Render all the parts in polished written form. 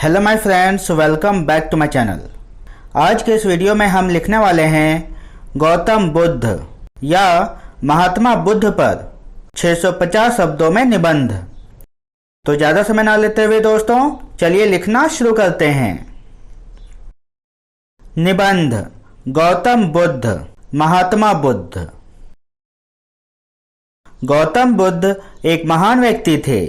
Hello my friends, welcome back to my channel. आज के इस वीडियो में हम लिखने वाले हैं गौतम बुद्ध या महात्मा बुद्ध पर 650 शब्दों में निबंध। तो ज़्यादा समय ना लेते हुए दोस्तों, चलिए लिखना शुरू करते हैं। निबंध गौतम बुद्ध, महात्मा बुद्ध। गौतम बुद्ध एक महान व्यक्ति थे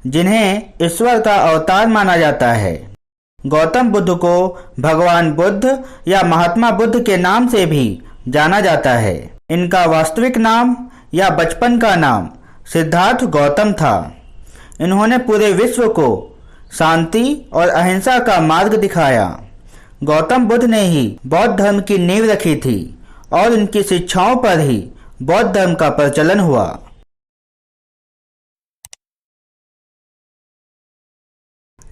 जिन्हें ईश्वर का अवतार माना जाता है। गौतम बुद्ध को भगवान बुद्ध या महात्मा बुद्ध के नाम से भी जाना जाता है। इनका वास्तविक नाम या बचपन का नाम सिद्धार्थ गौतम था। इन्होंने पूरे विश्व को शांति और अहिंसा का मार्ग दिखाया। गौतम बुद्ध ने ही बौद्ध धर्म की नींव रखी थी और इनकी शिक्षाओं पर ही बौद्ध धर्म का प्रचलन हुआ।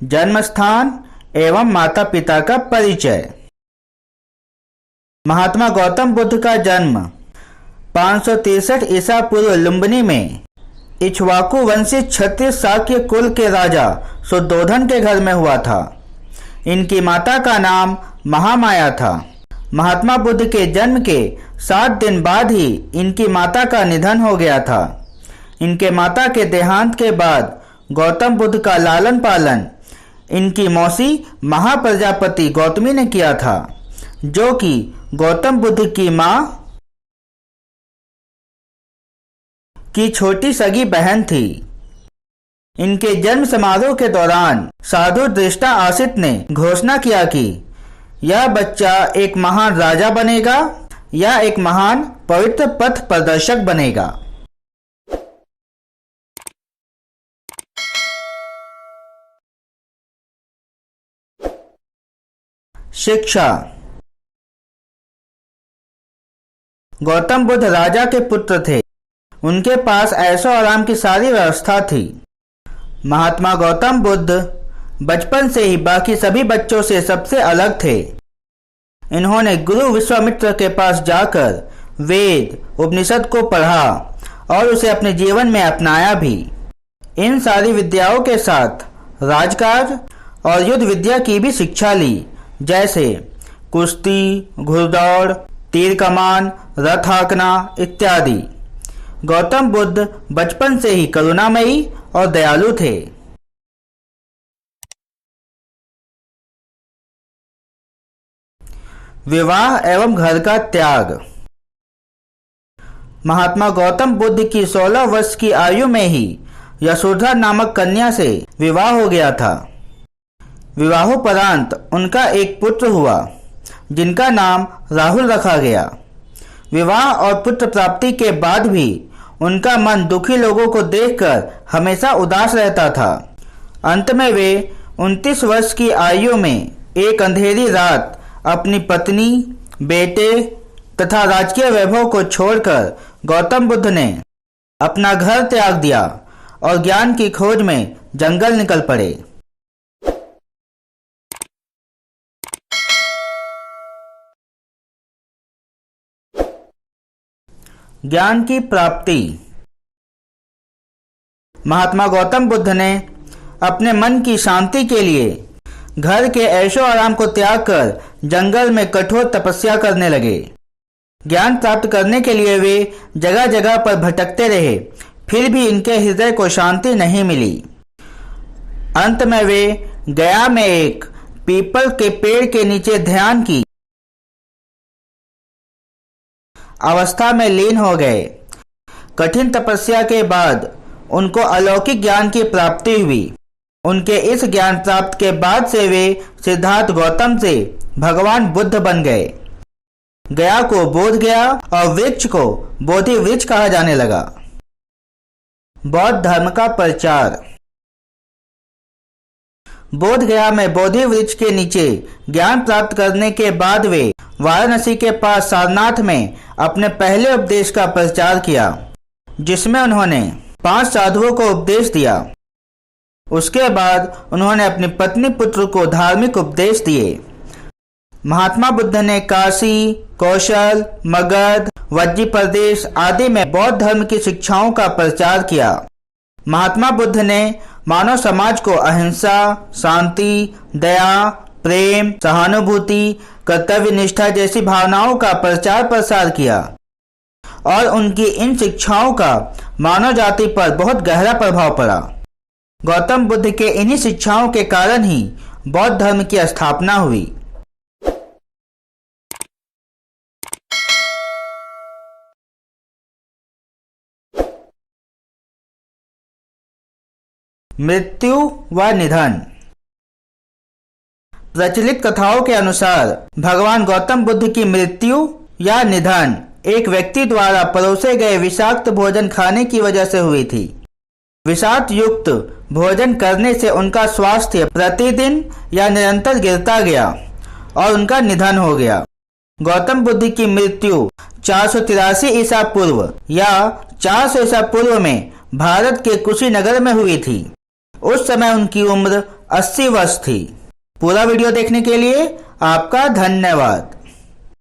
जन्म स्थान एवं माता पिता का परिचय। महात्मा गौतम बुद्ध का जन्म 563 ईसा पूर्व लुम्बिनी में इक्ष्वाकु वंशी क्षत्रिय शाक्य कुल के राजा शुद्धोधन के घर में हुआ था। इनकी माता का नाम महामाया था। महात्मा बुद्ध के जन्म के 7 दिन बाद ही इनकी माता का निधन हो गया था। इनके माता के देहांत के बाद गौतम बुद्ध का लालन पालन इनकी मौसी महाप्रजापति गौतमी ने किया था, जो कि गौतम बुद्ध की मां की छोटी सगी बहन थी। इनके जन्म समारोह के दौरान साधु दृष्टा आसित ने घोषणा किया कि यह बच्चा एक महान राजा बनेगा या एक महान पवित्र पथ प्रदर्शक बनेगा। शिक्षा। गौतम बुद्ध राजा के पुत्र थे। उनके पास ऐशो आराम की सारी व्यवस्था थी। महात्मा गौतम बुद्ध बचपन से ही बाकी सभी बच्चों से सबसे अलग थे। इन्होंने गुरु विश्वामित्र के पास जाकर वेद उपनिषद को पढ़ा और उसे अपने जीवन में अपनाया भी। इन सारी विद्याओं के साथ राजकाज और युद्ध विद्या की भी शिक्षा ली, जैसे कुश्ती, घुड़दौड़, तीर कमान, रथ हाँकना इत्यादि। गौतम बुद्ध बचपन से ही करुणामयी और दयालु थे। विवाह एवं घर का त्याग। महात्मा गौतम बुद्ध की 16 वर्ष की आयु में ही यशोधरा नामक कन्या से विवाह हो गया था। विवाहोपरांत उनका एक पुत्र हुआ जिनका नाम राहुल रखा गया। विवाह और पुत्र प्राप्ति के बाद भी उनका मन दुखी लोगों को देखकर हमेशा उदास रहता था। अंत में वे 29 वर्ष की आयु में एक अंधेरी रात अपनी पत्नी, बेटे तथा राजकीय वैभव को छोड़कर गौतम बुद्ध ने अपना घर त्याग दिया और ज्ञान की खोज में जंगल निकल पड़े। ज्ञान की प्राप्ति। महात्मा गौतम बुद्ध ने अपने मन की शांति के लिए घर के ऐशो आराम को त्याग कर जंगल में कठोर तपस्या करने लगे। ज्ञान प्राप्त करने के लिए वे जगह जगह पर भटकते रहे, फिर भी इनके हृदय को शांति नहीं मिली। अंत में वे गया में एक पीपल के पेड़ के नीचे ध्यान की अवस्था में लीन हो गए। कठिन तपस्या के बाद उनको अलौकिक ज्ञान की प्राप्ति हुई। उनके इस ज्ञान प्राप्त के बाद से वे सिद्धार्थ गौतम से भगवान बुद्ध बन गए। गया को बोध गया और वृक्ष को बोधि वृक्ष कहा जाने लगा। बौद्ध धर्म का प्रचार। बोध गया में बोधि वृक्ष के नीचे ज्ञान प्राप्त करने के बाद वे वाराणसी के पास सारनाथ में अपने पहले उपदेश का प्रचार किया, जिसमें उन्होंने 5 साधुओं को उपदेश दिया। उसके बाद उन्होंने अपनी पत्नी पुत्र को धार्मिक उपदेश दिए। महात्मा बुद्ध ने काशी, कौशल, मगध, वज्जी प्रदेश आदि में बौद्ध धर्म की शिक्षाओं का प्रचार किया। महात्मा बुद्ध ने मानव समाज को अहिंसा, शांति, दया, प्रेम, सहानुभूति, कर्तव्य निष्ठा जैसी भावनाओं का प्रचार प्रसार किया और उनकी इन शिक्षाओं का मानव जाति पर बहुत गहरा प्रभाव पड़ा। गौतम बुद्ध के इन्हीं शिक्षाओं के कारण ही बौद्ध धर्म की स्थापना हुई। मृत्यु व निधन। प्रचलित कथाओं के अनुसार भगवान गौतम बुद्ध की मृत्यु या निधन एक व्यक्ति द्वारा परोसे गए विषाक्त भोजन खाने की वजह से हुई थी। विषाक्त युक्त भोजन करने से उनका स्वास्थ्य प्रतिदिन या निरंतर गिरता गया और उनका निधन हो गया। गौतम बुद्ध की मृत्यु 483 ईसा पूर्व या 400 ईसा पूर्व में भारत के कुशीनगर में हुई थी। उस समय उनकी उम्र 80 वर्ष थी। पूरा वीडियो देखने के लिए आपका धन्यवाद।